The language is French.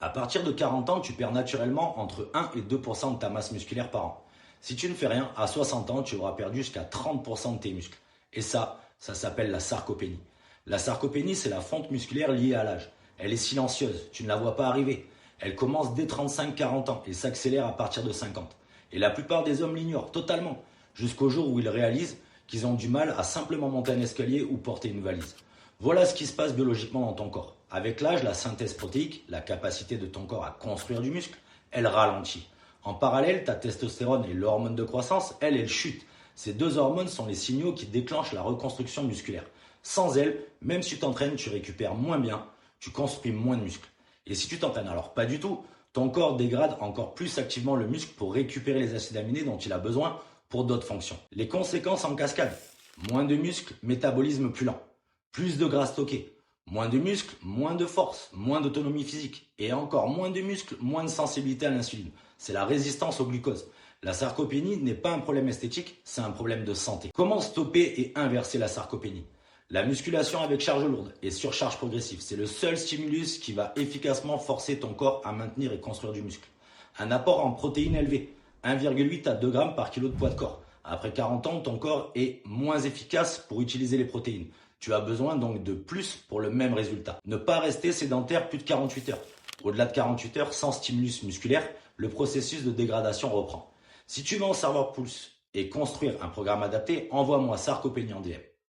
À partir de 40 ans, tu perds naturellement entre 1 et 2% de ta masse musculaire par an. Si tu ne fais rien, à 60 ans, tu auras perdu jusqu'à 30% de tes muscles. Et ça s'appelle la sarcopénie. La sarcopénie, c'est la fonte musculaire liée à l'âge. Elle est silencieuse, tu ne la vois pas arriver. Elle commence dès 35-40 ans et s'accélère à partir de 50. Et la plupart des hommes l'ignorent totalement, jusqu'au jour où ils réalisent qu'ils ont du mal à simplement monter un escalier ou porter une valise. Voilà ce qui se passe biologiquement dans ton corps. Avec l'âge, la synthèse protéique, la capacité de ton corps à construire du muscle, elle ralentit. En parallèle, ta testostérone et l'hormone de croissance, elle chute. Ces deux hormones sont les signaux qui déclenchent la reconstruction musculaire. Sans elles, même si tu t'entraînes, tu récupères moins bien, tu construis moins de muscles. Et si tu t'entraînes alors pas du tout, ton corps dégrade encore plus activement le muscle pour récupérer les acides aminés dont il a besoin pour d'autres fonctions. Les conséquences en cascade: moins de muscles, métabolisme plus lent, plus de gras stocké, moins de muscles, moins de force, moins d'autonomie physique, et encore moins de muscles, moins de sensibilité à l'insuline. C'est la résistance au glucose. La sarcopénie n'est pas un problème esthétique, c'est un problème de santé. Comment stopper et inverser la sarcopénie? La musculation avec charge lourde et surcharge progressive, c'est le seul stimulus qui va efficacement forcer ton corps à maintenir et construire du muscle. Un apport en protéines élevé, 1,8 à 2 grammes par kilo de poids de corps. Après 40 ans, ton corps est moins efficace pour utiliser les protéines. Tu as besoin donc de plus pour le même résultat. Ne pas rester sédentaire plus de 48 heures. Au-delà de 48 heures, sans stimulus musculaire, le processus de dégradation reprend. Si tu veux en savoir plus et construire un programme adapté, envoie-moi Sarcopénie en DM.